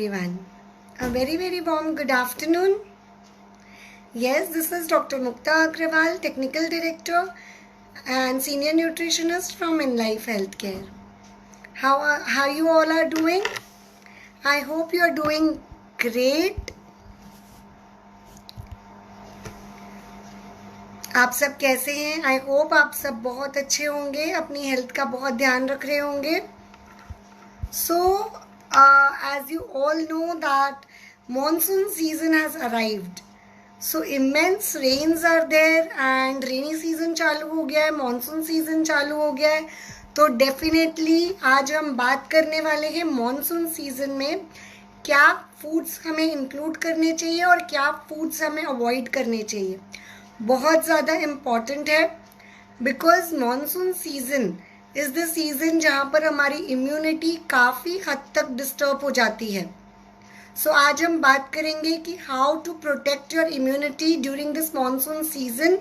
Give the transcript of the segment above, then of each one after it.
everyone. A very warm good afternoon. Yes, this is Dr. Mukta Agrawal, Technical Director and Senior Nutritionist from InLife Healthcare. How you all are doing? I hope you are doing great. आप सब कैसे हैं? I hope आप सब बहुत अच्छे होंगे, अपनी हेल्थ का बहुत ध्यान रख रहे होंगे. So, as you all know that monsoon season has arrived. So immense rains are there and rainy season चालू हो गया है, monsoon season चालू हो गया है. तो डेफिनेटली आज हम बात करने वाले हैं मॉनसून सीजन में क्या फूड्स हमें इंक्लूड करने चाहिए और क्या फूड्स हमें अवॉइड करने चाहिए. बहुत ज़्यादा इम्पॉर्टेंट है because monsoon season is the season जहाँ पर हमारी इम्यूनिटी काफ़ी हद तक डिस्टर्ब हो जाती है. सो आज हम बात करेंगे कि how to protect your immunity during this monsoon season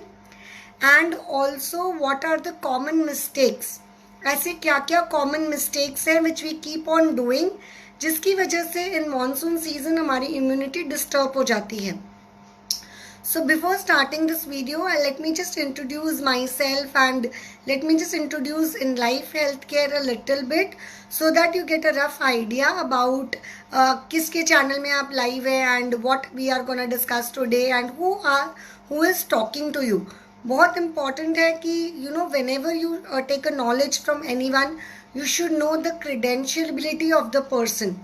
and also what are the common mistakes. ऐसे क्या क्या कॉमन मिस्टेक्स हैं which we keep on doing जिसकी वजह से इन मॉनसून सीजन हमारी इम्यूनिटी डिस्टर्ब हो जाती है. So before starting this video, let me just introduce myself and let me just introduce InLife Healthcare a little bit so that you get a rough idea about किसके channel में आप live है and what we are gonna discuss today and who is talking to you. बहुत important है कि you know whenever you take a knowledge from anyone, you should know the credentiality of the person.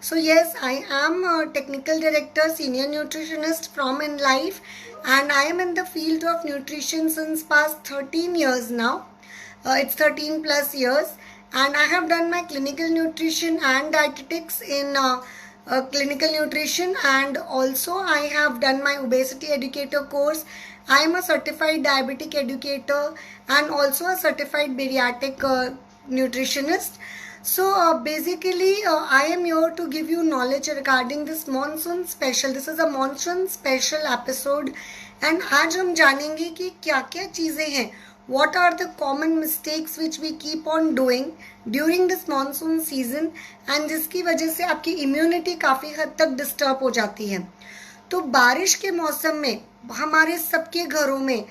So yes, I am a technical director, senior nutritionist from InLife and I am in the field of nutrition since past 13 years now. It's 13 plus years and I have done my clinical nutrition and dietetics in clinical nutrition and also I have done my obesity educator course. I am a certified diabetic educator and also a certified bariatric nutritionist. So basically I am here to give you knowledge regarding this monsoon special. This is a monsoon special episode and आज हम जानेंगे कि क्या क्या चीज़ें हैं. What are the common mistakes which we keep on doing during this monsoon season and जिसकी वजह से आपकी इम्यूनिटी काफ़ी हद तक डिस्टर्ब हो जाती है. तो बारिश के मौसम में हमारे सबके घरों में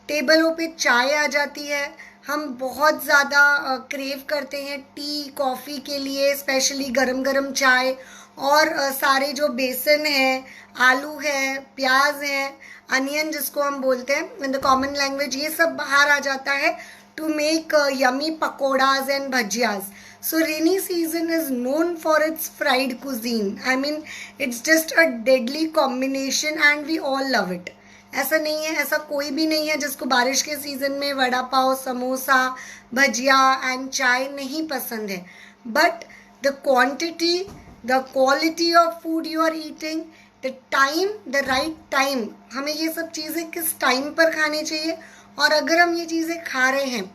टेबलों पे चाय आ जाती है. हम बहुत ज़्यादा क्रेव करते हैं टी कॉफ़ी के लिए, स्पेशली गरम गरम चाय और सारे जो बेसन है, आलू है, प्याज है, अनियन जिसको हम बोलते हैं इन द कॉमन लैंग्वेज, ये सब बाहर आ जाता है to make yummy pakodas and bhajias. So rainy season is known for its fried cuisine. I mean, it's just a deadly combination and we all love it. ऐसा नहीं है, ऐसा कोई भी नहीं है जिसको बारिश के सीज़न में वड़ा पाव, समोसा, भजिया एंड चाय नहीं पसंद है. But the quantity, the quality of food you are eating, the time, the right time, हमें ये सब चीज़ें किस टाइम पर खानी चाहिए और अगर हम ये चीज़ें खा रहे हैं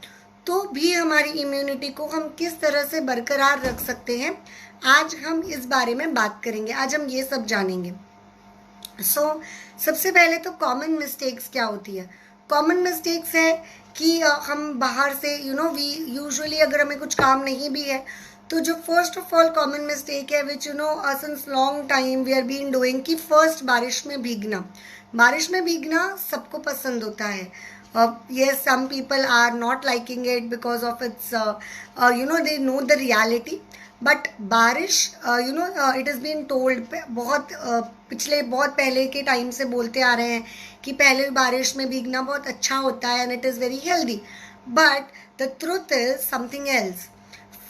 तो भी हमारी इम्यूनिटी को हम किस तरह से बरकरार रख सकते हैं, आज हम इस बारे में बात करेंगे. आज हम ये सब जानेंगे. सबसे पहले तो कॉमन मिस्टेक्स क्या होती है. कॉमन मिस्टेक्स है कि हम बाहर से वी यूजुअली अगर हमें कुछ काम नहीं भी है तो जो first of all common mistake है which since long time we are been doing कि फर्स्ट बारिश में भीगना. बारिश में भीगना सबको पसंद होता है. Yes, some people are not liking it because of its they know the reality. But बारिश इट इज़ बीन टोल्ड बहुत पिछले बहुत पहले के टाइम से बोलते आ रहे हैं कि पहले बारिश में भीगना बहुत अच्छा होता है and it is very healthy. But the truth is something else.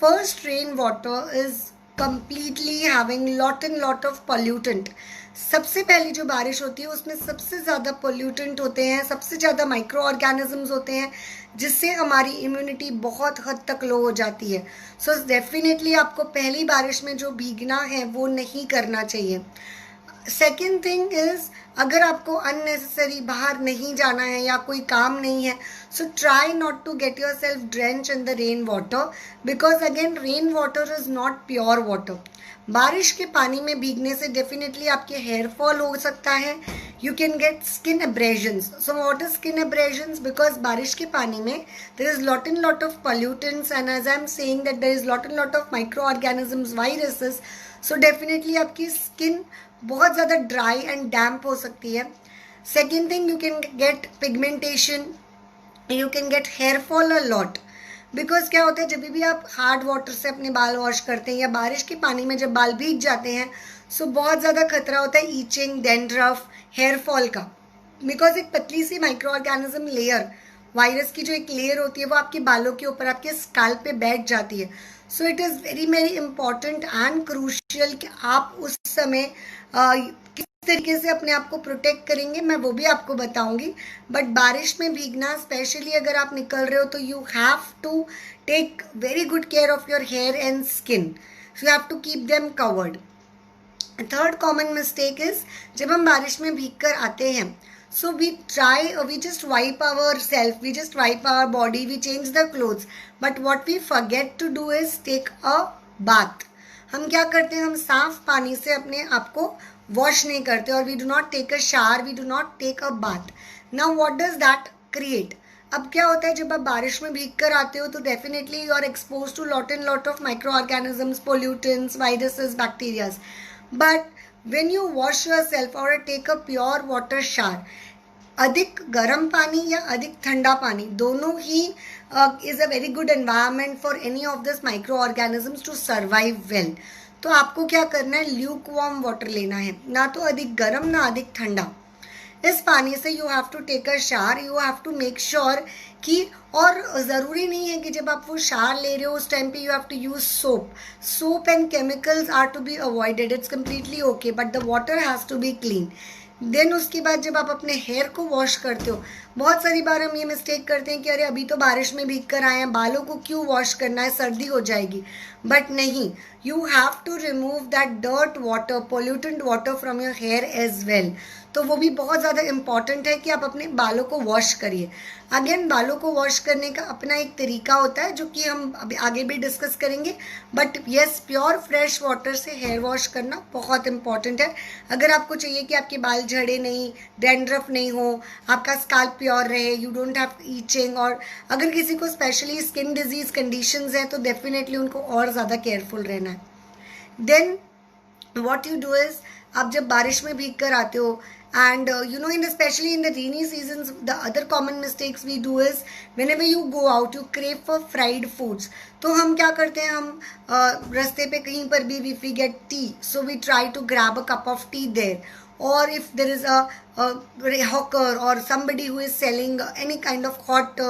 First rain water is completely having lot of pollutant. सबसे पहली जो बारिश होती है उसमें सबसे ज़्यादा पोल्यूटेंट होते हैं, सबसे ज़्यादा माइक्रो ऑर्गेनिजम्स होते हैं जिससे हमारी इम्यूनिटी बहुत हद तक लो हो जाती है. सो डेफिनेटली आपको पहली बारिश में जो भीगना है वो नहीं करना चाहिए. सेकेंड थिंग इज़ अगर आपको अननेसेसरी बाहर नहीं जाना है या कोई काम नहीं है, so try not to get yourself drench in the rain water because again rain water is not pure water. बारिश के पानी में भीगने से डेफिनेटली आपके हेयर फॉल हो सकता है. You can get skin abrasions. So what is skin abrasions? Because बारिश के पानी में there is lot of pollutants, and as I am saying that there is lot of microorganisms, viruses. So definitely आपकी skin बहुत ज़्यादा dry and डैम्प हो सकती है. Second thing, you can get pigmentation, you can get here fall a lot. Because क्या होता है, जब भी आप हार्ड वाटर से अपने बाल वॉश करते हैं या बारिश के पानी में जब बाल भीग जाते हैं, सो बहुत ज़्यादा खतरा होता है ईचिंग, डैंड्रफ, हेयर फॉल का. बिकॉज एक पतली सी माइक्रो ऑर्गेनिज्म लेयर, वायरस की जो एक लेयर होती है वो आपके बालों के ऊपर, आपके स्कैल्प पे बैठ जाती है. सो it is very very important and crucial कि आप उस समय किस तरीके से अपने आप को प्रोटेक्ट करेंगे, मैं वो भी आपको बताऊंगी. बट बारिश में भीगना, स्पेशली अगर आप निकल रहे हो, तो you have to take very good care of your hair and skin. You have to keep them covered. Third common mistake is, जब हम बारिश में भीग कर आते हैं, so we just wipe ourselves, we just wipe our body, we change the clothes, but what we forget to do is take a bath. हम क्या करते हैं, हम साफ पानी से अपने आप को वॉश नहीं करते, और we do not take a shower, we do not take a bath. Now what does that create? अब क्या होता है, जब आप बारिश में भीग कर आते हो तो definitely you are expose to lot of microorganisms, pollutants, viruses, bacterias. But when you wash yourself or take a pure water shower, अधिक गर्म पानी या अधिक ठंडा पानी दोनों ही is a very good environment for any of this microorganisms to survive well. तो आपको क्या करना है, lukewarm water लेना है, ना तो अधिक गर्म ना अधिक ठंडा. इस पानी से you have to take a shower, you have to make sure कि, और ज़रूरी नहीं है कि जब आप वो शावर ले रहे हो उस टाइम पे you have to use soap and chemicals are to be avoided. It's completely okay, but the water has to be clean. Then उसके बाद जब आप अपने हेयर को वॉश करते हो, बहुत सारी बार हम ये मिस्टेक करते हैं कि अरे अभी तो बारिश में भीग कर आए हैं, बालों को क्यों वॉश करना है, सर्दी हो जाएगी. बट नहीं, you have to remove that dirt water, pollutant water from your hair as well. तो वो भी बहुत ज़्यादा इंपॉर्टेंट है कि आप अपने बालों को वॉश करिए. अगेन, बालों को वॉश करने का अपना एक तरीका होता है जो कि हम अभी आगे भी डिस्कस करेंगे. But yes, pure fresh water से हेयर वॉश करना बहुत इंपॉर्टेंट है. अगर आपको चाहिए कि आपके बाल झड़े नहीं, डैंड्रफ नहीं हो, आपका स्कैल्प प्योर रहे, यू डोंट हैव ईचिंग, और अगर किसी को स्पेशली स्किन डिजीज कंडीशंस हैं तो डेफिनेटली उनको और ज़्यादा केयरफुल रहना है. Then what you do is, आप जब बारिश में भीग कर आते हो, and especially in the rainy seasons, the other common mistakes we do is whenever you go out you crave for fried foods. तो हम क्या करते हैं, हम रास्ते पे कहीं पर भी if we get tea, so we try to grab a cup of tea there. Or if there is a hawker or somebody who is selling any kind of hot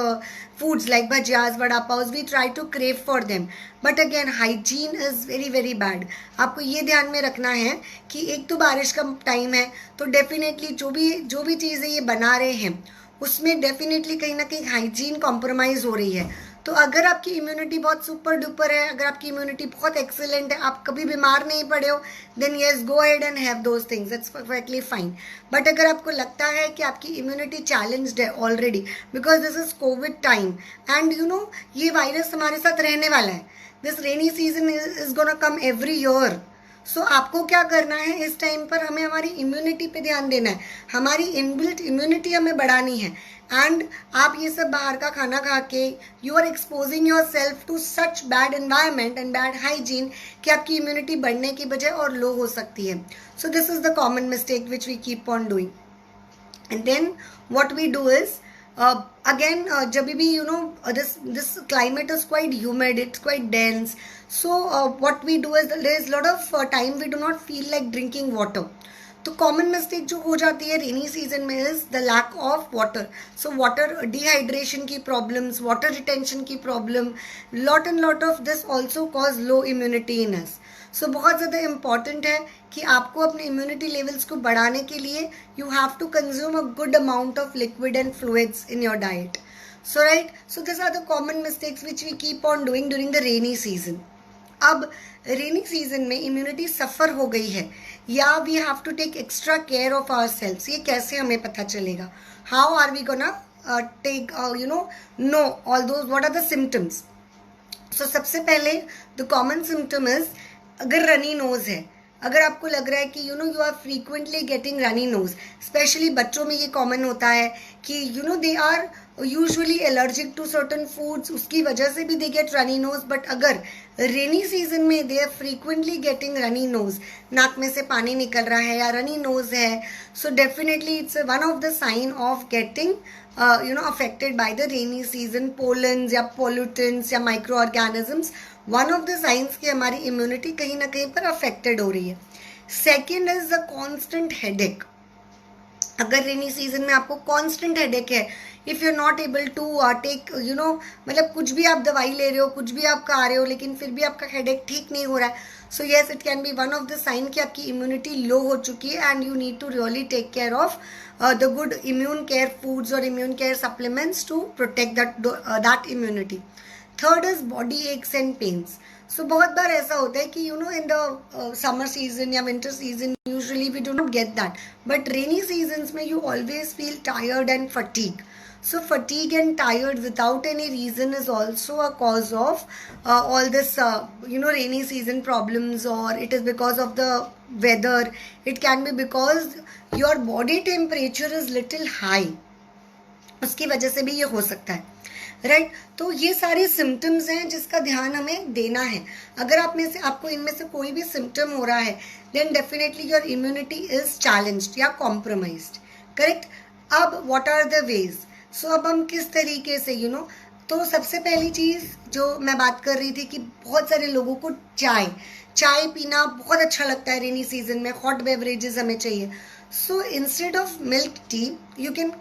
foods like bhajiyas, vada paos, we try to crave for them. But again, hygiene is very very bad. आपको ये ध्यान में रखना है कि एक तो बारिश का टाइम है, तो डेफिनेटली जो भी चीज़ें ये बना रहे हैं उसमें डेफिनेटली कहीं ना कहीं हाइजीन कॉम्प्रोमाइज़ हो रही है. तो अगर आपकी इम्यूनिटी बहुत सुपर डुपर है, अगर आपकी इम्यूनिटी बहुत एक्सीलेंट है, आप कभी बीमार नहीं पड़े हो, then yes, go ahead and have those things, it's perfectly fine. But अगर आपको लगता है कि आपकी इम्यूनिटी चैलेंज्ड है already, because this is covid time and ये वायरस हमारे साथ रहने वाला है, this rainy season is gonna come every year. So आपको क्या करना है, इस टाइम पर हमें हमारी इम्यूनिटी पे ध्यान देना है, हमारी इनबिल्ट इम्यूनिटी हमें बढ़ानी है. एंड आप ये सब बाहर का खाना खा के you are exposing yourself to such bad environment and bad hygiene कि आपकी इम्यूनिटी बढ़ने की बजाय और लो हो सकती है. So this is the common mistake which we keep on doing. And then what we do is, again, जब भी this climate is quite humid, it's quite dense. So what we do is there is a lot of time we do not feel like drinking water. तो common mistake जो हो जाती है rainy season में is the lack of water. So water dehydration की problems, water retention की problem, lot and lot of this also cause low immunity in us. So बहुत ज़्यादा इंपॉर्टेंट है कि आपको अपने इम्यूनिटी लेवल्स को बढ़ाने के लिए you have to consume a good amount of liquid and fluids in your diet. So right, so this are the common mistakes which we keep on doing during the rainy season. अब rainy season में immunity सफ़र हो गई है या we have to take extra care of our cells, ये कैसे हमें पता चलेगा? How are we gonna take know all those, what are the symptoms? So सबसे पहले द कॉमन सिम्टम इज अगर रनी नोज है, अगर आपको लग रहा है कि you are frequently getting runny nose, specially बच्चों में ये कॉमन होता है कि they are usually allergic to certain foods, उसकी वजह से भी they get runny nose. But अगर रेनी सीजन में they are frequently getting runny nose, नाक में से पानी निकल रहा है या रनी नोज है, so definitely it's one of the sign of getting affected by the rainy season, pollens या pollutants या microorganisms, one of the signs कि हमारी immunity कहीं ना कहीं पर affected हो रही है. Second is the constant headache. अगर रेनी सीजन में आपको कांस्टेंट हेडेक है, if you are not able to take मतलब कुछ भी आप दवाई ले रहे हो, कुछ भी आप खा रहे हो, लेकिन फिर भी आपका हेडेक ठीक नहीं हो रहा है, so yes it can be one of the sign कि आपकी इम्यूनिटी लो हो चुकी है and you need to really take care of the good immune care foods और immune care supplements to protect that immunity. Third is body aches and pains. So बहुत बार ऐसा होता है कि इन द समर सीजन या winter season usually we do not get that, but rainy seasons में you always feel tired and fatigue. So fatigue and tired without any reason is also a cause of all this rainy season problems, or it is because of the weather. It can be because your body temperature is little high, उसकी वजह से भी ये हो सकता है, right. तो ये सारे सिम्टम्स हैं जिसका ध्यान हमें देना है. अगर आपको इनमें से कोई भी सिम्टम हो रहा है, then definitely your immunity is challenged या कॉम्प्रोमाइज्ड, करेक्ट. अब what are the ways? So अब हम किस तरीके से तो सबसे पहली चीज़ जो मैं बात कर रही थी कि बहुत सारे लोगों को चाय पीना बहुत अच्छा लगता है रेनी सीजन में, हॉट बेवरेजेस हमें चाहिए. So instead of milk T U can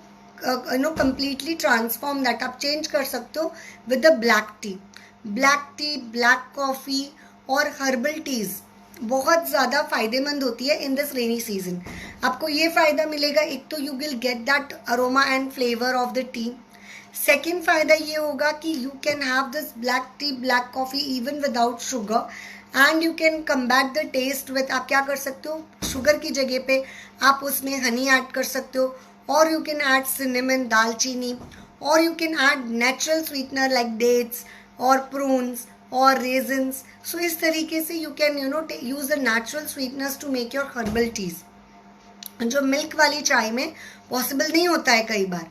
completely transform that. आप चेंज कर सकते हो with the black tea, black coffee और हर्बल टीज़ बहुत ज़्यादा फायदेमंद होती है इन दिस रेनी सीजन. आपको ये फ़ायदा मिलेगा, एक तो you will get that aroma and flavour of the tea. Second फ़ायदा ये होगा कि you can have this black tea, black coffee even without sugar, and you can combat the taste with. आप क्या कर सकते हो, शुगर की जगह पे आप उसमें हनी ऐड कर सकते हो, और you can add cinnamon, दालचीनी, or you can add natural sweetener like dates or prunes or raisins. So इस तरीके से you can use the natural sweeteners to make your herbal teas, जो मिल्क वाली चाय में पॉसिबल नहीं होता है कई बार.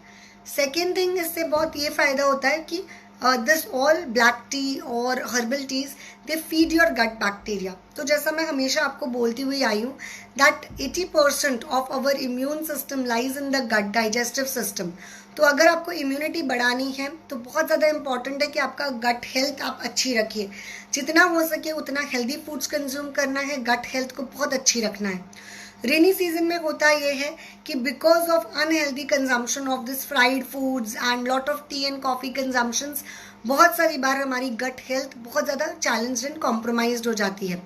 सेकेंड थिंग, इससे बहुत ये फ़ायदा होता है कि दिस ऑल ब्लैक टी और herbal teas they feed your gut bacteria. तो जैसा मैं हमेशा आपको बोलती हुई आई हूँ that 80% of our immune system lies in the gut digestive system. तो अगर आपको इम्यूनिटी बढ़ानी है तो बहुत ज़्यादा इंपॉर्टेंट है कि आपका गट हेल्थ आप अच्छी रखिए. जितना हो सके उतना हेल्दी फूड्स कंज्यूम करना है, गट हेल्थ को बहुत अच्छी रखना है. रेनी सीजन में होता ये है कि because of unhealthy consumption of this fried foods and lot of T and coffee consumptions, बहुत सारी बार हमारी गट हेल्थ बहुत ज़्यादा चैलेंज्ड एंड कॉम्प्रोमाइज्ड हो जाती है.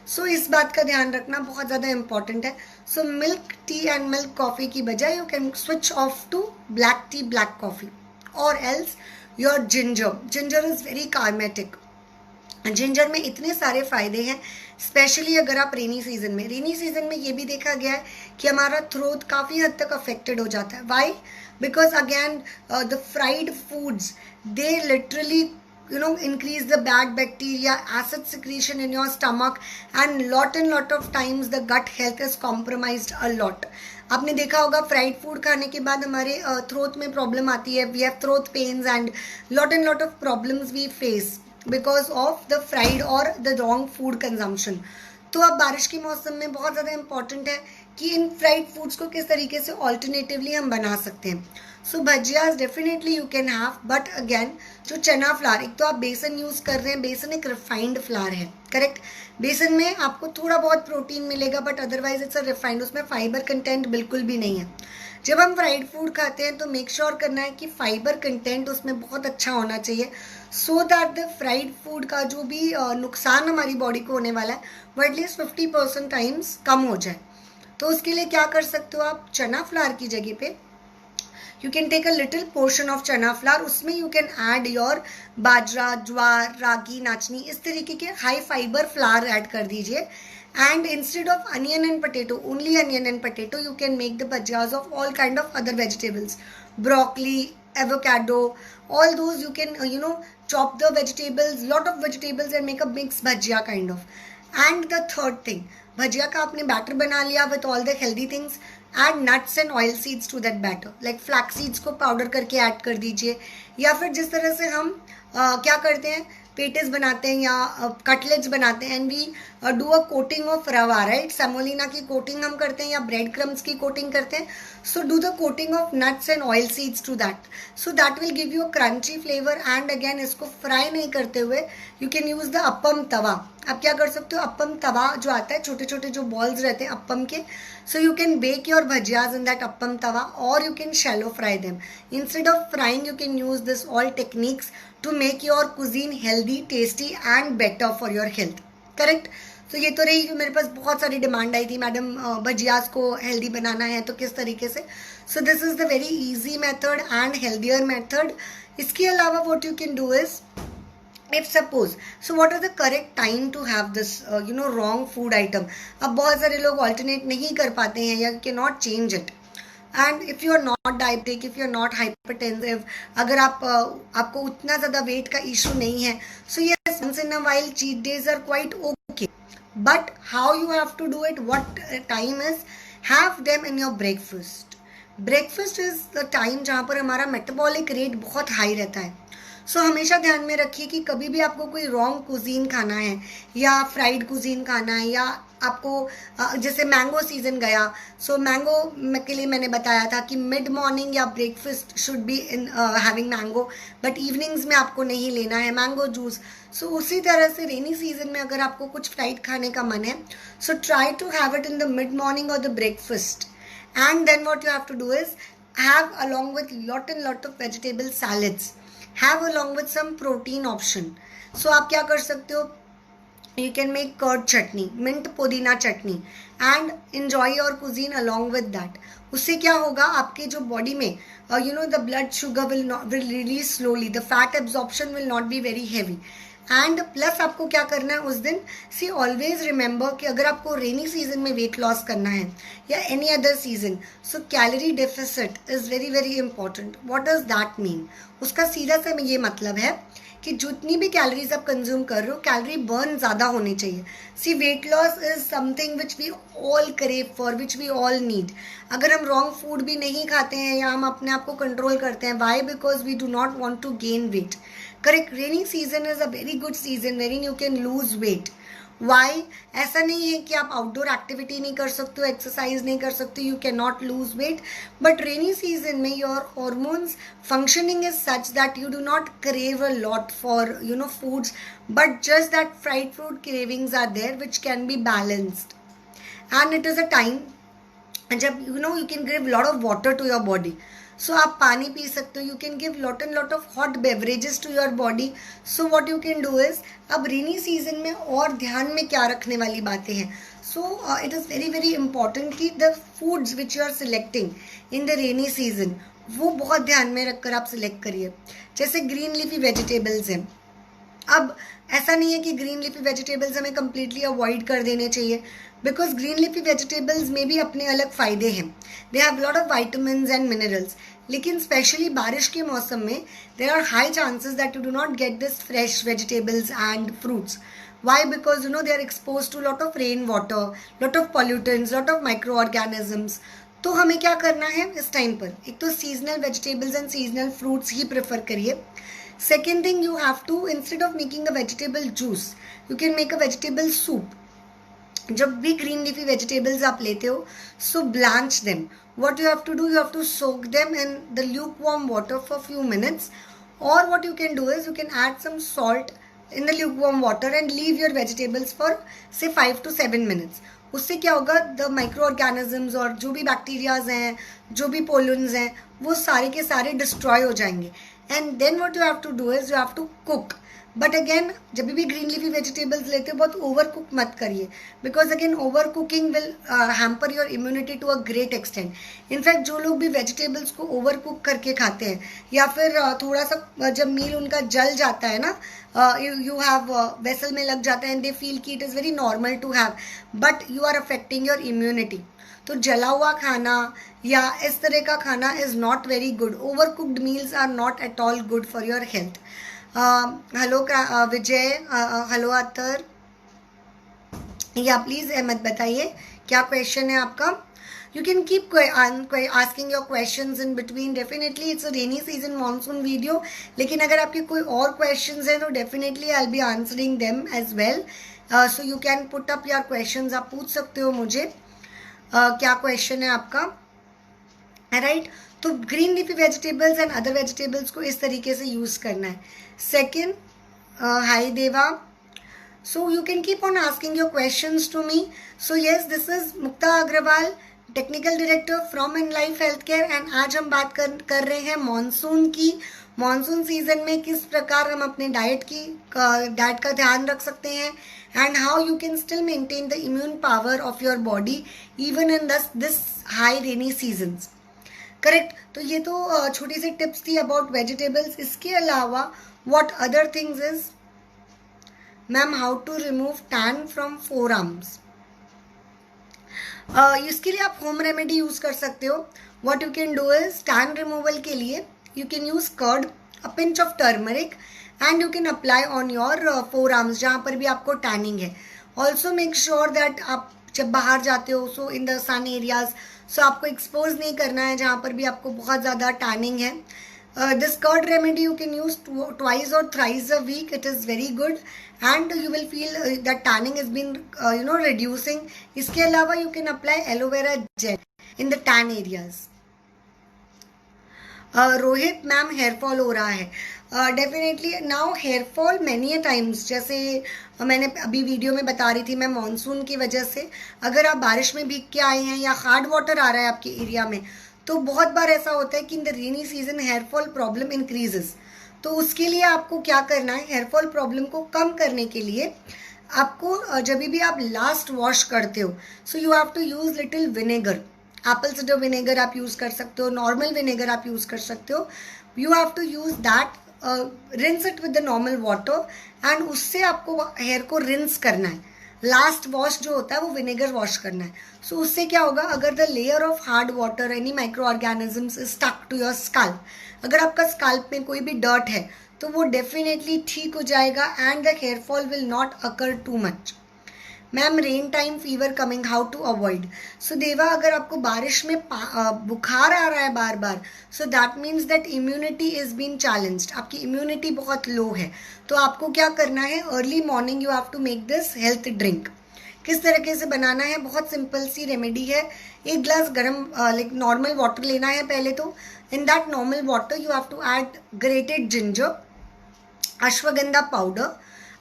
सो इस बात का ध्यान रखना बहुत ज़्यादा इंपॉर्टेंट है. So milk tea and milk coffee की बजाय you can switch off to black tea, black coffee, और else your ginger is very carminative. Ginger में इतने सारे फ़ायदे हैं, स्पेशली अगर आप रेनी सीजन में ये भी देखा गया है कि हमारा थ्रोट काफ़ी हद तक अफेक्टेड हो जाता है. Why? Because again the fried foods they literally increase the bad bacteria, acid secretion in your stomach, and lot of times the gut health is compromised a lot. आपने देखा होगा फ्राइड फूड खाने के बाद हमारे थ्रोट में problem आती है. We have throat pains and lot of problems we face because of the fried और द रॉन्ग फूड कंजम्पशन. तो अब बारिश के मौसम में बहुत ज़्यादा इंपॉर्टेंट है कि इन फ्राइड फूड्स को किस तरीके से ऑल्टरनेटिवली हम बना सकते हैं. So bhajias definitely you can have, but again जो चना फ्लावर, एक तो आप बेसन यूज़ कर रहे हैं, बेसन एक रिफाइंड फ्लावर है, करेक्ट. बेसन में आपको थोड़ा बहुत प्रोटीन मिलेगा but otherwise it's a refined, उसमें फाइबर कंटेंट बिल्कुल भी नहीं है. जब हम फ्राइड फूड खाते हैं तो मेक श्योर करना है कि फाइबर कंटेंट उसमें बहुत अच्छा होना चाहिए, so that the fried food का जो भी नुकसान हमारी बॉडी को होने वाला है वो एटलीस्ट 50% टाइम्स कम हो जाए. तो उसके लिए क्या कर सकते हो आप, चना फ्लावर की जगह पे you can take a little portion of chana flour, उसमें you can add your bajra, jowar, ragi, nachni, इस तरीके के हाई फाइबर फ्लावर ऐड कर दीजिए. And instead of onion and potato, only onion and potato, you can make the bhajiyas of all kind of other vegetables, broccoli, avocado, all those you can chop the vegetables, lot of vegetables, and make a mixed bhajiya kind of. And the third thing, bhajiya का आपने batter बना लिया with all the healthy things, add nuts and oil seeds to that batter, like flax seeds को powder करके add कर दीजिए, या फिर जिस तरह से हम क्या करते हैं, पेटिस बनाते हैं या कटलेट्स बनाते हैं, and we do a coating of rava, right, semolina की कोटिंग हम करते हैं या ब्रेड क्रम्स की कोटिंग करते हैं. So do the coating of nuts and oil seeds to that, so that will give you a crunchy flavour. And again इसको फ्राई नहीं करते हुए you can use the appam tawa. आप क्या कर सकते हो, अप्पम तवा जो आता है, छोटे छोटे जो बॉल्स रहते हैं अप्पम के, so you can bake your bhajias in that appam tawa, or you can shallow fry them. Instead of frying, you can use this all techniques to make your cuisine healthy, tasty and better for your health. Correct? तो ये तो रही, मेरे पास बहुत सारी demand आई थी, madam भजियाज को healthy बनाना है तो किस तरीके से. सो this is the very easy method and healthier method. इसके अलावा what you can do is, if suppose, so what is the correct time to have this wrong food item. अब बहुत सारे लोग alternate नहीं कर पाते हैं या cannot change it. And if you are not diabetic, if you are not hypertensive, अगर आपको उतना ज़्यादा वेट का इशू नहीं है, so yes, once in a while cheat days are quite okay. But how you have to do it, what time is, have them in your breakfast. Breakfast is the time जहाँ पर हमारा metabolic rate बहुत high रहता है. सो हमेशा ध्यान में रखिए कि कभी भी आपको कोई रॉन्ग कुजीन खाना है या फ्राइड कुजीन खाना है, या आपको जैसे मैंगो सीजन गया, सो मैंगो के लिए मैंने बताया था कि मिड मॉर्निंग या breakfast should be in having mango, but evenings में आपको नहीं लेना है मैंगो जूस. सो उसी तरह से रेनी सीजन में अगर आपको कुछ फ्राइड खाने का मन है, so try to have it in the mid morning और the breakfast. And then what you have to do is have along with lot of vegetable salads, have along with some protein option. So आप क्या कर सकते हो, you can make curd chutney, mint पुदीना चटनी, and enjoy your cuisine along with that. उससे क्या होगा, आपके जो बॉडी में the blood sugar will release slowly, the fat absorption will not be very heavy. And plus आपको क्या करना है उस दिन, सी ऑलवेज रिमेंबर कि अगर आपको रेनी सीजन में वेट लॉस करना है या any other season, so calorie deficit is very very important. What does that mean, उसका सीधा सा ये मतलब है कि जितनी भी कैलोरीज आप कंज्यूम कर रहे हो, कैलोरी बर्न ज़्यादा होनी चाहिए. See weight loss is something which we all crave for, which we all need. अगर हम रॉन्ग फूड भी नहीं खाते हैं या हम अपने आप को कंट्रोल करते हैं, why, because we do not want to gain weight. Correct, rainy season is a very good season wherein you can lose weight. Why, ऐसा नहीं है कि आप आउटडोर एक्टिविटी नहीं कर सकते हो, एक्सरसाइज नहीं कर सकते, you can not lose weight, but rainy season में your hormones functioning is such that you do not crave a lot for foods, but just that fried food cravings are there which can be balanced. And it is a time जब you can give lot of water to your body. So आप पानी पी सकते हो, you can give lot of hot beverages to your body. So what you can do is, अब rainy season में और ध्यान में क्या रखने वाली बातें हैं. So it is very very important कि the foods which you are selecting in the rainy season, वो बहुत ध्यान में रखकर आप सिलेक्ट करिए. जैसे ग्रीन लीफी वेजिटेबल्स हैं, अब ऐसा नहीं है कि ग्रीन लीफी वेजिटेबल्स हमें कम्प्लीटली अवॉइड कर देने चाहिए, बिकॉज ग्रीन लीफी वेजिटेबल्स में भी अपने अलग फ़ायदे हैं. They have lot of vitamins and minerals. लेकिन स्पेशली बारिश के मौसम में there are high chances that you do not get this fresh vegetables and fruits. Why, because they are exposed to lot of rain water, lot of pollutants, lot of microorganisms. तो हमें क्या करना है इस टाइम पर, एक तो seasonal vegetables and seasonal fruits he prefer करिए. Second thing, you have to, instead of making a vegetable juice, you can make a vegetable soup. जब भी green leafy vegetables आप लेते हो, so blanch them. What you have to do, you have to soak them in the lukewarm water for few minutes. Or what you can do is, you can add some salt in the lukewarm water and leave your vegetables for say 5 to 7 minutes. उससे क्या होगा, the micro organisms और जो भी bacterias हैं, जो भी पोलून्स हैं, वो सारे के सारे डिस्ट्रॉय हो जाएंगे. And then what you have to do is, you have to cook. But again, जब भी ग्रीन लीफी वेजिटेबल्स लेते हो, बहुत ओवर कुक मत करिए, because again over cooking will hamper your immunity to a great extent. In fact जो लोग भी वेजिटेबल्स को ओवर कुक करके खाते हैं, या फिर थोड़ा सा जब मील उनका जल जाता है ना, यू हैव वेसल में लग जाता है, एंड दे फील कि it is very normal to have, but you are affecting your immunity. तो जला हुआ खाना या इस तरह का खाना is not very good. Over cooked meals are not at all good for your health. Hello Vijay, hello Athar. या प्लीज अहमद बताइए क्या क्वेश्चन है आपका. You can keep asking your questions in between. Definitely it's a rainy season monsoon video. लेकिन अगर आपके कोई और questions हैं तो definitely I'll be answering them as well. So you can put up your questions. आप पूछ सकते हो मुझे क्या question है आपका. Alright. तो green leafy vegetables and other vegetables को इस तरीके से use करना है. Second, hi Deva. So you can keep on asking your questions to me. So yes, this is Mukta Agrawal, technical director from in life health care. And आज हम बात कर रहे हैं मॉनसून की. मॉनसून सीजन में किस प्रकार हम अपने डाइट का ध्यान रख सकते हैं and how you can still maintain the immune power of your body even in this high rainy seasons. Correct. तो ये तो छोटी सी टिप्स थी अबाउट वेजिटेबल्स. इसके अलावा what other things is ma'am, how to remove tan from forearms. इसके लिए आप होम रेमेडी यूज कर सकते हो. What you can do is tan removal के लिए you can use curd, a pinch of turmeric and you can apply on your four arms जहाँ पर भी आपको टैनिंग है. ऑल्सो मेक श्योर दैट आप जब बाहर जाते हो सो इन द सन एरियाज, सो आपको एक्सपोज नहीं करना है जहाँ पर भी आपको बहुत ज़्यादा टैनिंग है. This curd remedy you can use twice or thrice a week. It is very good and you will feel that tanning has been reducing. इसके अलावा you can apply aloe vera gel in the tan areas. Rohit ma'am hair fall हो रहा है. Definitely now hair fall many a times, जैसे मैंने अभी video में बता रही थी मैं, मानसून की वजह से अगर आप बारिश में भीग के आए हैं या हार्ड वाटर आ रहा है आपके एरिया में तो बहुत बार ऐसा होता है कि in the rainy season hair fall problem increases. तो उसके लिए आपको क्या करना है, हेयर फॉल प्रॉब्लम को कम करने के लिए आपको जब भी आप लास्ट वॉश करते हो so you have to use little vinegar. Apple cider vinegar आप यूज कर सकते हो, नॉर्मल विनेगर आप यूज कर सकते हो. You have to use that, rinse it with the normal water and उससे आपको हेयर को रिंस करना है. लास्ट वॉश जो होता है वो विनेगर वॉश करना है. सो उससे क्या होगा, अगर the layer of hard water any microorganisms is stuck to your scalp, अगर आपका स्कल्प में कोई भी डर्ट है तो वो डेफिनेटली ठीक हो जाएगा and the hair fall will not occur too much. Ma'am rain time fever coming, how to avoid. So Deva, अगर आपको बारिश में बुखार आ रहा है बार बार so that means that immunity is been challenged, आपकी इम्यूनिटी बहुत लो है. तो आपको क्या करना है, early morning you have to make this health drink. किस तरीके से बनाना है, बहुत सिंपल सी रेमेडी है. एक ग्लास गर्म लाइक नॉर्मल वाटर लेना है पहले तो. In that normal water you have to add grated ginger, ashwagandha powder.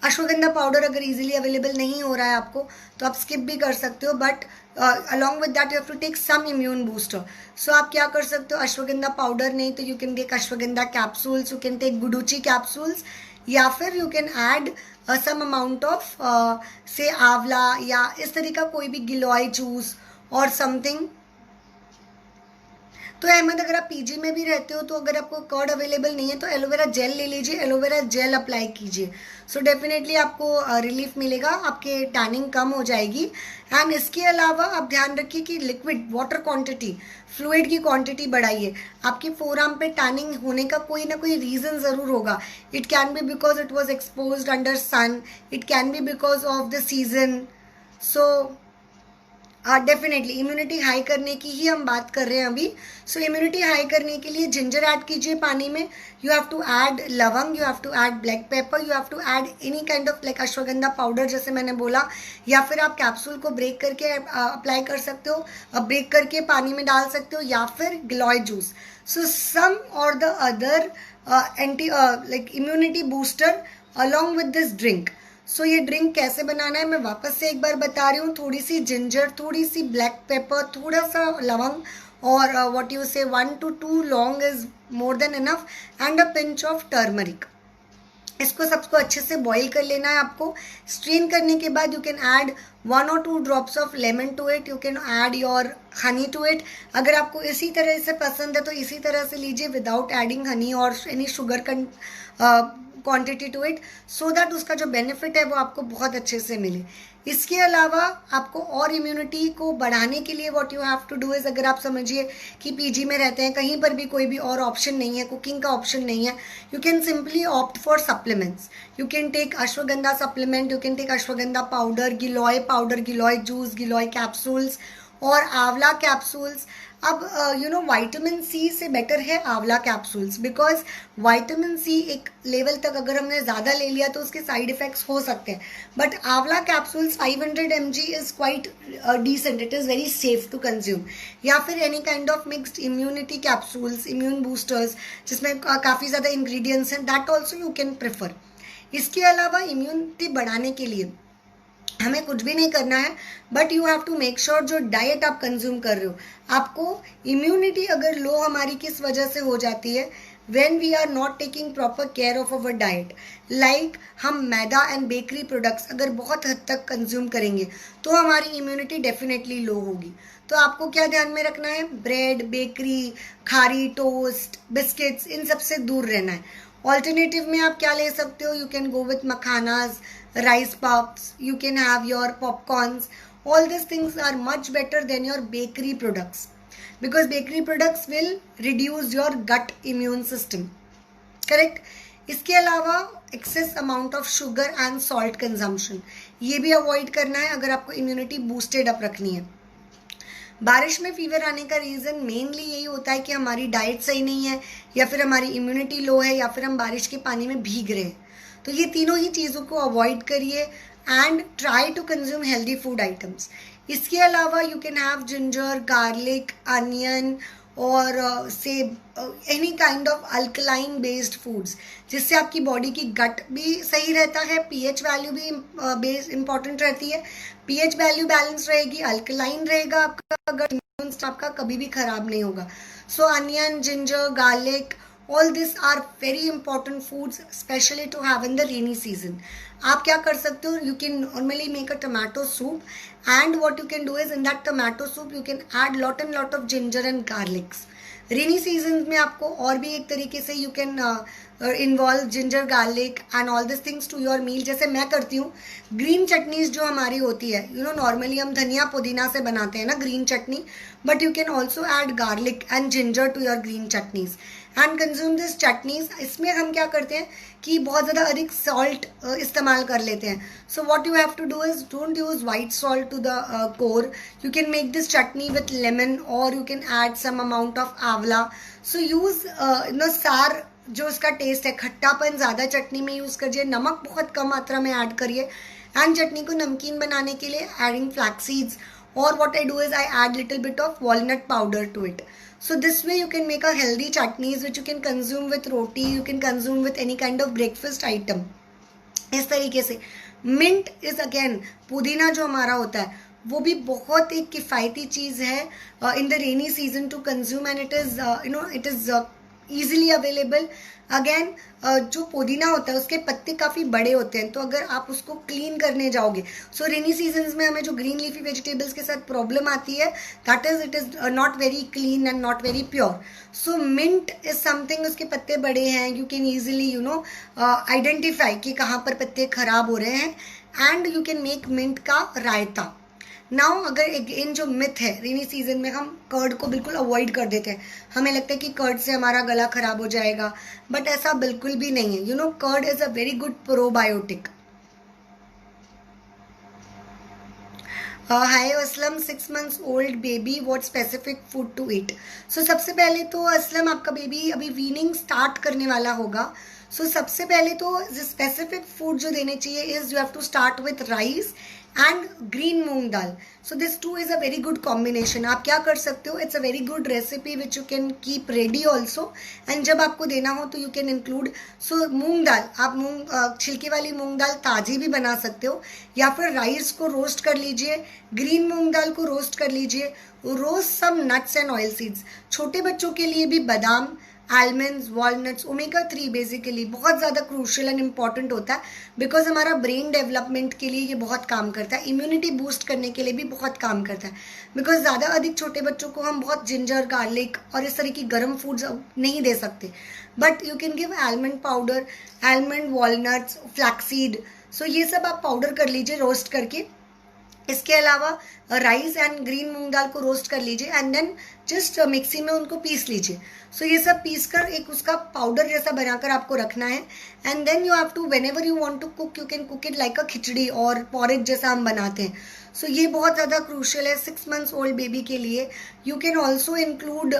Ashwagandha powder अगर इजीली अवेलेबल नहीं हो रहा है आपको तो आप स्किप भी कर सकते हो, but along with that you have to take some immune booster. So आप क्या कर सकते हो, अश्वगंधा पाउडर नहीं तो you can take ashwagandha capsules, you can take guduchi capsules, या फिर you can add some amount of say amla या इस तरह का कोई भी गिलोय जूस और समथिंग. तो अहमद, अगर आप पीजी में भी रहते हो तो अगर आपको कर्ड अवेलेबल नहीं है तो एलोवेरा जेल ले लीजिए, एलोवेरा जेल अप्लाई कीजिए. सो डेफिनेटली आपको रिलीफ मिलेगा, आपके टैनिंग कम हो जाएगी. एंड इसके अलावा आप ध्यान रखिए कि लिक्विड वाटर क्वांटिटी, फ्लूइड की क्वांटिटी बढ़ाइए. आपकी फोर आर्म पे टैनिंग होने का कोई ना कोई रीज़न ज़रूर होगा. It can be because it was exposed under sun, it can be because of the season. So definitely immunity high करने की ही हम बात कर रहे हैं अभी. सो इम्यूनिटी हाई करने के लिए जिंजर ऐड कीजिए पानी में. You have to add lavang, you have to add black pepper, you have to add any kind of like ashwagandha powder जैसे मैंने बोला, या फिर आप कैप्सूल को ब्रेक करके अप्लाई कर सकते हो, ब्रेक करके पानी में डाल सकते हो, या फिर गिलोय जूस. सो सम और the other anti like immunity booster along with this drink. So ये ड्रिंक कैसे बनाना है मैं वापस से एक बार बता रही हूँ. थोड़ी सी जिंजर, थोड़ी सी ब्लैक पेपर, थोड़ा सा लवंग और व्हाट यू से 1 to 2 लौंग is more than enough and a pinch of turmeric. इसको सबको अच्छे से बॉईल कर लेना है आपको. स्ट्रेन करने के बाद you can add 1 or 2 drops of lemon to it, you can add your honey to it. अगर आपको इसी तरह से पसंद है तो इसी तरह से लीजिए विदाउट एडिंग हनी और any sugar quantity to it, so that उसका जो बेनिफिट है वो आपको बहुत अच्छे से मिले. इसके अलावा आपको और इम्यूनिटी को बढ़ाने के लिए what you have to do is, अगर आप समझिए कि पीजी में रहते हैं, कहीं पर भी कोई भी और ऑप्शन नहीं है, कुकिंग का ऑप्शन नहीं है, you can simply opt for supplements. You can take ashwagandha supplement, you can take ashwagandha powder, giloy powder, giloy juice, giloy capsules और आंवला कैप्सूल्स. अब विटामिन सी से बेटर है आंवला कैप्सूल्स, बिकॉज विटामिन सी एक लेवल तक अगर हमने ज़्यादा ले लिया तो उसके साइड इफेक्ट्स हो सकते हैं. But amla capsules 500 mg is quite decent, it is very safe to consume. या फिर any kind of mixed immunity capsules, immune boosters जिसमें काफ़ी ज़्यादा इंग्रेडिएंट्स हैं, that also you can prefer. इसके अलावा इम्यूनिटी बढ़ाने के लिए हमें कुछ भी नहीं करना है, but you have to make sure जो डाइट आप कंज्यूम कर रहे हो, आपको इम्यूनिटी अगर लो हमारी किस वजह से हो जाती है, when we are not taking proper care of our diet, like हम मैदा एंड बेकरी प्रोडक्ट्स अगर बहुत हद तक कंज्यूम करेंगे तो हमारी इम्यूनिटी डेफिनेटली लो होगी. तो आपको क्या ध्यान में रखना है, ब्रेड, बेकरी, खारी, टोस्ट, बिस्किट्स, इन सब से दूर रहना है. ऑल्टरनेटिव में आप क्या ले सकते हो, you can go with makhanas, rice puffs, you can have your popcorns. All these things are much better than your bakery products, because bakery products will reduce your gut immune system. Correct? इसके अलावा excess amount of sugar and salt consumption ये भी avoid करना है अगर आपको immunity boosted up रखनी है. बारिश में फीवर आने का रीज़न मेनली यही होता है कि हमारी डाइट सही नहीं है, या फिर हमारी इम्यूनिटी लो है, या फिर हम बारिश के पानी में भीग रहे हैं. तो ये तीनों ही चीज़ों को अवॉइड करिए and try to consume healthy food items. इसके अलावा you can have ginger, garlic, onion और सेब, any kind of alkaline based foods, जिससे आपकी बॉडी की गट भी सही रहता है, पीएच वैल्यू भी इम्पॉर्टेंट रहती है. पीएच वैल्यू बैलेंस रहेगी, अल्कलाइन रहेगा आपका गट, इम्यून आपका कभी भी खराब नहीं होगा. So onion, ginger, garlic, all these are very important foods, especially to have in the rainy season. आप क्या कर सकते हो, you can normally make a tomato soup, and what you can do is in that tomato soup you can add lot and lot of ginger and garlics. Rainy season में आपको और भी एक तरीके से you can involve ginger, garlic and all this things to your meal. जैसे मैं करती हूँ ग्रीन चटनीज जो हमारी होती है, नॉर्मली हम धनिया पुदीना से बनाते हैं ना green chutney, but you can also add garlic and ginger to your green chutneys and consume this chutneys. इसमें हम क्या करते हैं कि बहुत ज़्यादा अधिक सॉल्ट इस्तेमाल कर लेते हैं. So what you have to do is don't use white salt to the core. You can make this chutney with lemon और you can add some amount of amla. So use सार जो इसका टेस्ट है, खट्टापन ज़्यादा चटनी में यूज़ करिए, नमक बहुत कम मात्रा में ऐड करिए. एंड चटनी को नमकीन बनाने के लिए एडिंग फ्लैक्स सीड्स, और what I do is I add little bit of walnut powder to it. So this way you can make a healthy chutneys which you can consume with roti, you can consume with any kind of breakfast item. इस तरीके से mint is again, पुदीना जो हमारा होता है वो भी बहुत एक किफ़ायती चीज़ है इन the rainy season two consume, and it is easily available. Again जो पुदीना होता है उसके पत्ते काफ़ी बड़े होते हैं, तो अगर आप उसको क्लीन करने जाओगे, सो रेनी सीजन्स में हमें जो ग्रीन लीफी वेजिटेबल्स के साथ प्रॉब्लम आती है, that is it is not very clean and not very pure. So mint is something, उसके पत्ते बड़े हैं, यू कैन ईजिली आइडेंटिफाई कि कहाँ पर पत्ते खराब हो रहे हैं, and you can make mint का रायता. नाउ अगर इन जो मिथ है, रेनी सीजन में हम कर्ड को बिल्कुल अवॉइड कर देते हैं, हमें लगता है कि कर्ड से हमारा गला खराब हो जाएगा, बट ऐसा बिल्कुल भी नहीं है. Curd is a very good probiotic. Hi Aslam, 6 months old baby, what specific food to eat. So सबसे पहले तो असलम आपका बेबी अभी वीनिंग स्टार्ट करने वाला होगा. सो सबसे पहले तो स्पेसिफिक फूड जो देने चाहिए is you have to start with rice and green moong dal. So this two is a very good combination. आप क्या कर सकते हो, it's a very good recipe which you can keep ready also, and जब आपको देना हो तो you can include. So moong dal, आप छिलके वाली मूंग दाल ताज़ी भी बना सकते हो, या फिर राइस को रोस्ट कर लीजिए, ग्रीन मूंग दाल को रोस्ट कर लीजिए, roast some nuts and oil seeds. छोटे बच्चों के लिए भी बादाम, आलमंड्स, वॉलनट्स, ओमेगा 3 बेसिकली बहुत ज़्यादा क्रूशियल एंड इम्पॉर्टेंट होता है, बिकॉज हमारा ब्रेन डेवलपमेंट के लिए ये बहुत काम करता है, इम्यूनिटी बूस्ट करने के लिए भी बहुत काम करता है. बिकॉज ज़्यादा अधिक छोटे बच्चों को हम बहुत जिंजर, गार्लिक और इस तरह की गर्म फूड्स नहीं दे सकते, but you can give almond powder, almond, walnuts, flaxseed. So ये सब आप पाउडर कर लीजिए रोस्ट करके, इसके अलावा राइस एंड ग्रीन मूंग दाल को रोस्ट कर लीजिए एंड देन जस्ट मिक्सी में उनको पीस लीजिए. सो ये सब पीस कर एक उसका पाउडर जैसा बनाकर आपको रखना है. And then you have to whenever you want to cook you can cook it like a khichdi और पॉरेज जैसा हम बनाते हैं. सो ये बहुत ज़्यादा क्रूशियल है 6 months ओल्ड बेबी के लिए. You can also include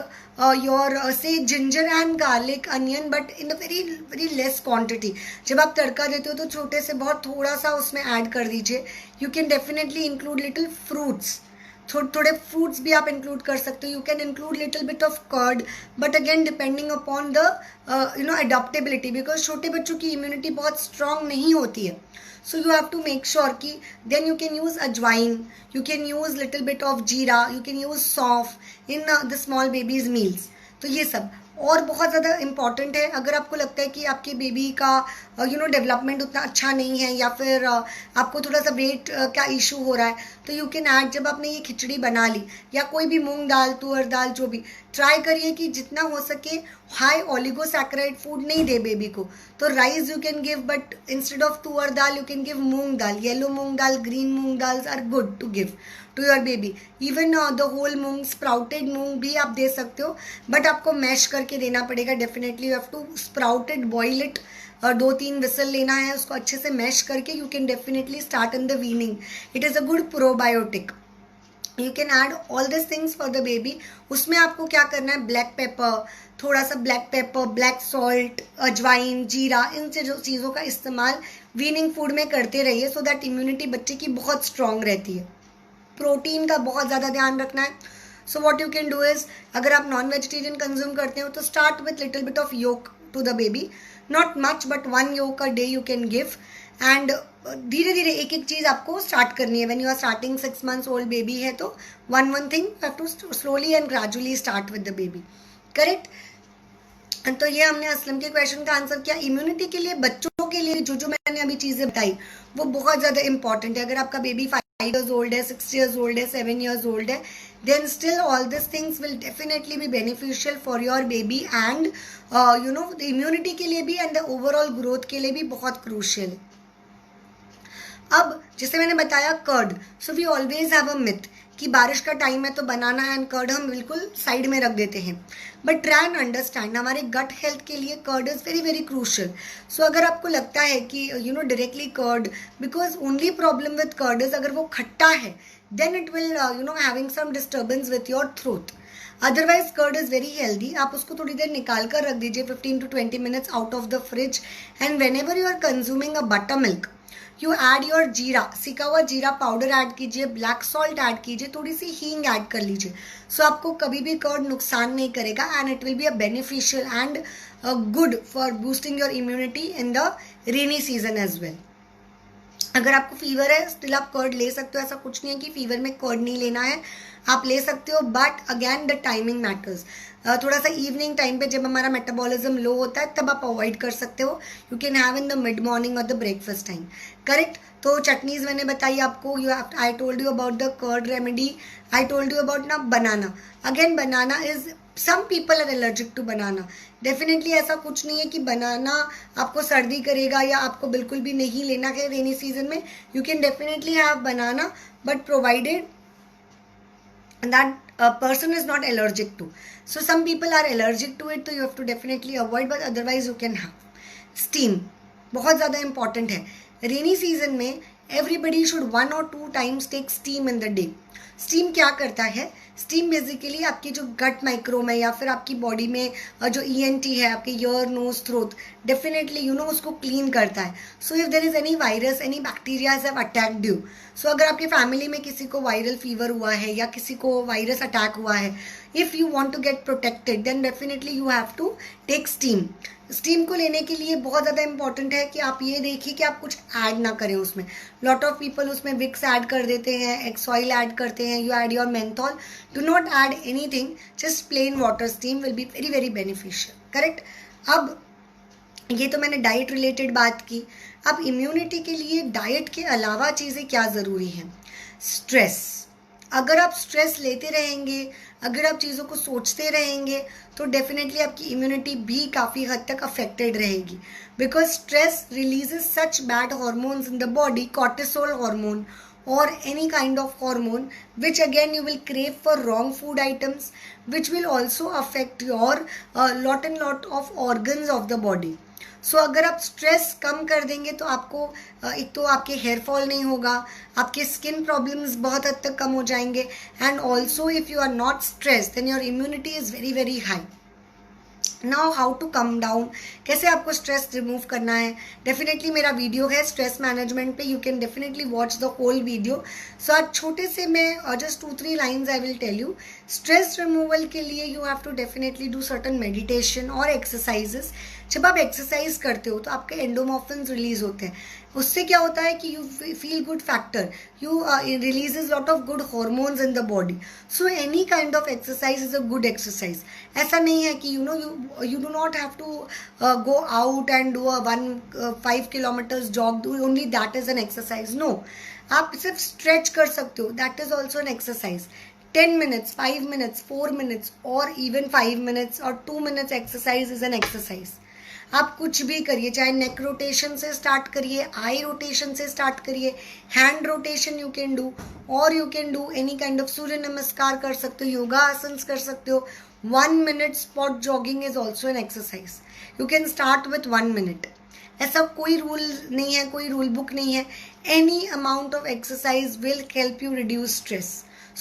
your say ginger and garlic onion but in a very very less quantity. जब आप तड़का देते हो तो छोटे से बहुत थोड़ा सा उसमें ऐड कर दीजिए. You can definitely include little fruits. थोड़े फ्रूट्स भी आप इंक्लूड कर सकते हो. You can include little bit of curd but again depending upon the adaptability because छोटे बच्चों की इम्यूनिटी बहुत स्ट्रांग नहीं होती है. So you have to make sure कि then you can use ajwain, you can use little bit of jeera, you can use sauf in the small baby's meals. तो ये सब और बहुत ज़्यादा इम्पॉर्टेंट है. अगर आपको लगता है कि आपके बेबी का डेवलपमेंट उतना अच्छा नहीं है या फिर आपको थोड़ा सा वेट का इशू हो रहा है तो यू कैन ऐड. जब आपने ये खिचड़ी बना ली या कोई भी मूंग दाल तुअर दाल जो भी ट्राई करिए कि जितना हो सके हाई ओलिगोसैकेराइड फूड नहीं दे बेबी को. तो rice you can give but instead of toor dal you can give moong dal. Yellow moong dal green moong dal are good to give to your baby. Even the whole moong sprouted moong भी आप दे सकते हो बट आपको मैश करके देना पड़ेगा. Definitely you have to sprouted boil it. 2-3 whistle लेना है उसको अच्छे से मैश करके. You can definitely start in the weaning. It is a good probiotic. You can add all this things for the baby. उसमें आपको क्या करना है ब्लैक पेपर थोड़ा सा ब्लैक पेपर ब्लैक सॉल्ट अजवाइन जीरा इन चीज़ों का इस्तेमाल वीनिंग फूड में करते रहिए सो दैट इम्यूनिटी बच्चे की बहुत स्ट्रांग रहती है. प्रोटीन का बहुत ज़्यादा ध्यान रखना है. So what you can do is अगर आप नॉन वेजिटेरियन कंज्यूम करते हो तो start with little bit of yolk to the baby. Not much but 1 yolk a day you can give. And धीरे धीरे एक एक चीज़ आपको स्टार्ट करनी है. When you are starting 6 months old baby है तो one thing you have to slowly and gradually start with the baby. Correct. तो ये हमने असलम के क्वेश्चन का आंसर किया. इम्यूनिटी के लिए बच्चों के लिए जो जो मैंने अभी चीज़ें बताई वो बहुत ज़्यादा इंपॉर्टेंट है. अगर आपका बेबी 5 years old है 6 years old है 7 years old है then still all these things will definitely be beneficial for your baby and the immunity के लिए भी and the overall growth के लिए भी बहुत crucial है. अब जैसे मैंने बताया curd. So we always have a myth कि बारिश का टाइम है तो बनाना एंड कर्ड हम बिल्कुल साइड में रख देते हैं. बट ट्राई एंड अंडरस्टैंड हमारे गट हेल्थ के लिए curd is very very crucial. So अगर आपको लगता है कि directly curd because only problem with curd is अगर वो खट्टा है then it will having some disturbance with your throat. Otherwise curd is very healthy. आप उसको थोड़ी देर निकाल कर रख दीजिए 15 to 20 minutes out of the fridge. And whenever you are consuming a butter milk you add your jeera सिका हुआ जीरा पाउडर ऐड कीजिए ब्लैक सॉल्ट ऐड कीजिए थोड़ी सी हींग ऐड कर लीजिए. सो आपको कभी भी कर्ड नुकसान नहीं करेगा and it will be a beneficial and good for boosting your immunity in the rainy season as well. अगर आपको फीवर है स्टिल आप कर्ड ले सकते हो. ऐसा कुछ नहीं है कि फीवर में कर्ड नहीं लेना है. आप ले सकते हो but again the timing matters. थोड़ा सा इवनिंग टाइम पे जब हमारा मेटाबॉलिज्म लो होता है तब आप अवॉइड कर सकते हो. You can have in the mid morning और द ब्रेकफास्ट टाइम. करेक्ट. तो चटनीज मैंने बताई आपको. I told you about the curd remedy. I told you about ना banana. Again banana is some people are allergic to banana. Definitely ऐसा कुछ नहीं है कि बनाना आपको सर्दी करेगा या आपको बिल्कुल भी नहीं लेना है रेनी सीजन में. You can definitely have banana but provided that a person is not allergic to. So some people are allergic to it, so you have to definitely avoid, but otherwise you can have. Steam बहुत ज़्यादा important है. Rainy season में everybody should 1 or 2 times take steam in the day. Steam क्या करता है? Steam basically आपकी जो गट माइक्रोम है या फिर आपकी बॉडी में जो ENT है आपके ईयर नोज थ्रोट डेफिनेटली उसको क्लीन करता है. So if there is any virus any bacterias have attacked you. So अगर आपकी फैमिली में किसी को वायरल फीवर हुआ है या किसी को वायरस अटैक हुआ है if you want to get protected then definitely you have to take steam. Steam को लेने के लिए बहुत ज़्यादा इंपॉर्टेंट है कि आप ये देखिए कि आप कुछ ऐड ना करें उसमें. लॉट ऑफ पीपल उसमें विक्स ऐड कर देते हैं एक्स ऑयल ऐड करते हैं. You add your menthol. Do not add anything. Just plain water steam will be very very beneficial. Correct. अब ये तो मैंने डाइट रिलेटेड बात की. अब इम्यूनिटी के लिए डाइट के अलावा चीज़ें क्या ज़रूरी हैं? स्ट्रेस. अगर आप स्ट्रेस लेते रहेंगे अगर आप चीज़ों को सोचते रहेंगे तो डेफिनेटली आपकी इम्यूनिटी भी काफ़ी हद तक अफेक्टेड रहेगी. Because stress releases such bad hormones in the body. Cortisol hormone or any kind of hormone, which again you will crave for wrong food items, which will also affect your lot and lot of organs of the body. सो अगर आप stress कम कर देंगे तो आपको एक तो आपके hair fall नहीं होगा, आपके स्किन प्रॉब्लम्स बहुत हद तक कम हो जाएंगे, and also if you are not stress then your immunity is very very high. Now how to come down, कैसे आपको स्ट्रेस रिमूव करना है. डेफिनेटली मेरा वीडियो है स्ट्रेस मैनेजमेंट पे, you can definitely watch the whole video. So आज छोटे से मैं just 2-3 lines I will tell you. Stress removal के लिए you have to definitely do certain meditation और एक्सरसाइजेस. जब आप एक्सरसाइज करते हो तो आपके एंडोमॉर्फिन्स रिलीज होते हैं. उससे क्या होता है कि you feel good factor, you releases lot of good hormones in the body. So any kind of exercise is a good exercise. ऐसा नहीं है कि you do not have to go out and do a 5 kilometers jog, only that is an exercise. No, आप सिर्फ stretch कर सकते हो, that is also an exercise. 10 minutes, 5 minutes, 4 minutes or even 5 minutes or 2 minutes exercise is an exercise. आप कुछ भी करिए, चाहे नेक रोटेशन से स्टार्ट करिए, आई रोटेशन से स्टार्ट करिए, hand rotation you can do, और you can do any kind of Surya Namaskar कर सकते हो, योगा आसन्स कर सकते हो. 1 minute spot jogging is also an exercise. You can start with 1 minute. ऐसा कोई रूल नहीं है, कोई रूल बुक नहीं है. Any amount of exercise will help you reduce stress.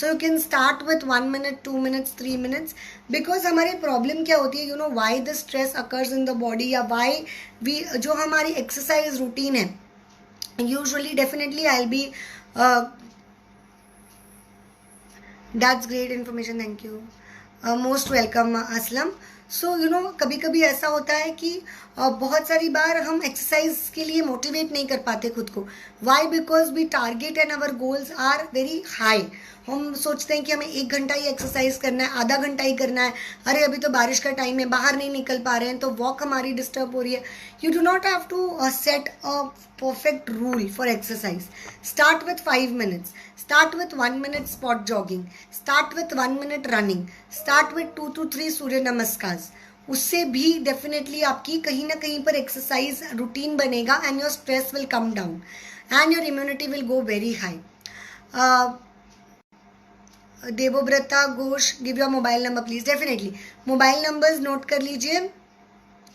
So you can start with 1 minute, 2 minutes, 3 minutes. Because हमारी problem क्या होती है, you know why the stress occurs in the body, या why we जो हमारी exercise routine है, usually definitely I'll be that's great information, thank you. Most welcome Aslam. So you know कभी कभी ऐसा होता है कि बहुत सारी बार हम एक्सरसाइज के लिए मोटिवेट नहीं कर पाते खुद को. Why? Because we target and our goals are very high. हम सोचते हैं कि हमें 1 घंटा ही एक्सरसाइज करना है, आधा घंटा ही करना है, अरे अभी तो बारिश का टाइम है, बाहर नहीं निकल पा रहे हैं, तो वॉक हमारी डिस्टर्ब हो रही है. You do not have to set a perfect rule for exercise. Start with 5 minutes. Start with 1 minute spot jogging. Start with 1 minute running. Start with 2 to 3 Surya Namaskar. उससे भी डेफिनेटली आपकी कहीं ना कहीं पर एक्सरसाइज रूटीन बनेगा and your stress will come down and your immunity will go very high. Debobrata Ghosh, give your mobile number please. Definitely mobile numbers note कर लीजिए.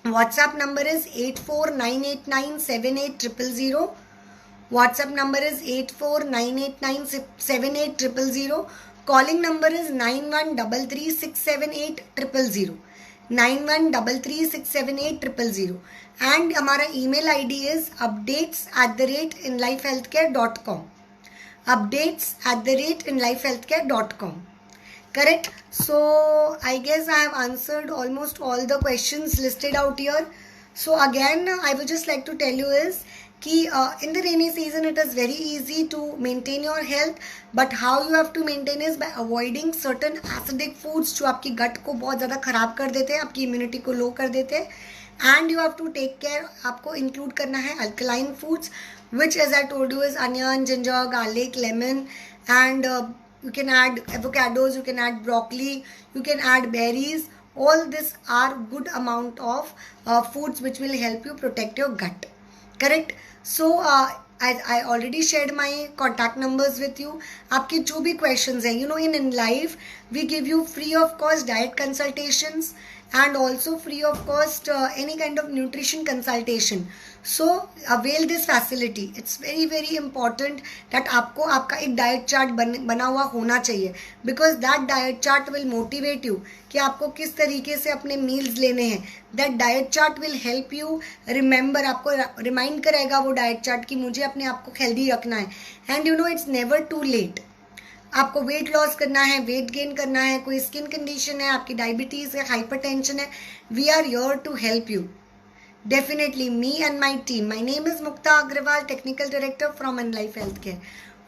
WhatsApp number is 8498978000. WhatsApp number is 8498978000. Calling number is 9133678000. 9133678000. And हमारा email ID is updates@inlifehealthcare.com. updates@inlifehealthcare.com. Correct? So I guess I have answered almost all the questions listed out here. So again I would just like to tell you is कि in the rainy season it is very easy to maintain your health, but how you have to maintain is by avoiding certain acidic foods जो आपकी gut को बहुत ज़्यादा ख़राब कर देते हैं, आपकी immunity को low कर देते हैं. And you have to take care, आपको include करना है alkaline foods, which as I told you is onion, ginger, garlic, lemon, and you can add avocados, you can add broccoli, you can add berries. All this are good amount of foods which will help you protect your gut. Correct? So I already shared my contact numbers with you. आपके जो भी questions हैं, you know in life we give you free of cost diet consultations and also free of cost any kind of nutrition consultation. So avail this facility. It's very very important that आपको आपका एक diet chart बना हुआ होना चाहिए, because that diet chart will motivate you कि आपको किस तरीके से अपने meals लेने हैं. That diet chart will help you remember, आपको remind करेगा वो diet chart कि मुझे अपने आप को healthy रखना है. And you know it's never too late. आपको वेट लॉस करना है, वेट गेन करना है, कोई स्किन कंडीशन है, आपकी डायबिटीज़ है, हाइपरटेंशन है, we are your to help you. Definitely me and my team. My name is Mukta Agrawal, Technical Director from Enlife Healthcare.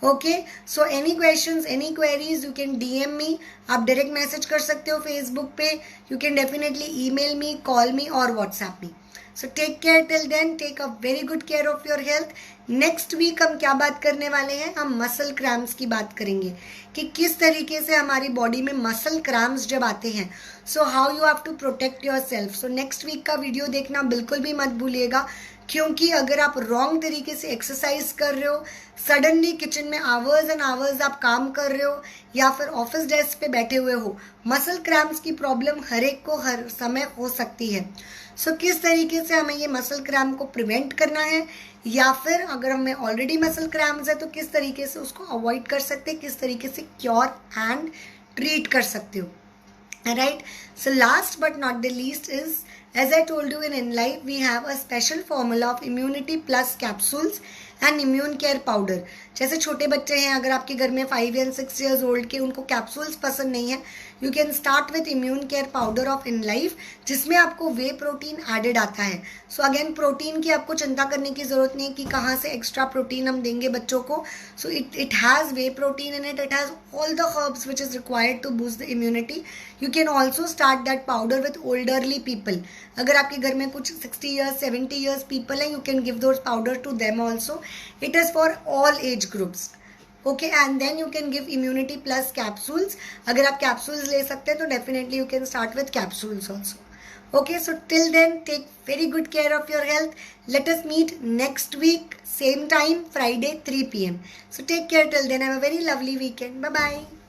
Okay, so any questions, any queries, you can DM me. आप direct message कर सकते हो Facebook पे. You can definitely email me, call me or WhatsApp me. So take care till then. Take a very good care of your health. Next week हम क्या बात करने वाले हैं, हम मसल क्रैम्प्स की बात करेंगे कि किस तरीके से हमारी बॉडी में मसल क्रैम्प्स जब आते हैं, so how you have to protect yourself. So next week का वीडियो देखना बिल्कुल भी मत भूलिएगा, क्योंकि अगर आप रॉन्ग तरीके से एक्सरसाइज कर रहे हो, सडनली किचन में आवर्स एंड आवर्स आप काम कर रहे हो या फिर ऑफिस डेस्क पे बैठे हुए हो, मसल क्रैम्प्स की प्रॉब्लम हर एक को हर समय हो सकती है. सो किस तरीके से हमें ये मसल क्रैम्प को प्रिवेंट करना है, या फिर अगर हमें ऑलरेडी मसल क्रैम्प्स है तो किस तरीके से उसको अवॉइड कर सकते हैं, किस तरीके से क्योर एंड ट्रीट कर सकते हो. Right. So last but not the least is, as I told you, in InLife we have a special formula of immunity plus capsules and immune care powder. जैसे छोटे बच्चे हैं, अगर आपके घर में 5 या 6 ईयर्स ओल्ड के उनको कैप्सूल्स पसंद नहीं है, you can start with immune care powder of InLife, जिसमें आपको वे प्रोटीन एडेड आता है. सो अगेन प्रोटीन की आपको चिंता करने की ज़रूरत नहीं है कि कहाँ से एक्स्ट्रा प्रोटीन हम देंगे बच्चों को. So it has whey protein in it has all the herbs which is required to boost the immunity. You can also start that powder with elderly people. अगर आपके घर में कुछ 60 ईयर्स 70 ईयर्स पीपल हैं, you can give those powder to them also. It is for all age groups. Okay, and then you can give immunity plus capsules. अगर आप capsules ले सकते हैं तो definitely you can start with capsules also. Okay, so till then take very good care of your health. Let us meet next week, same time, Friday 3 p.m. So take care till then. Have a very lovely weekend. Bye bye.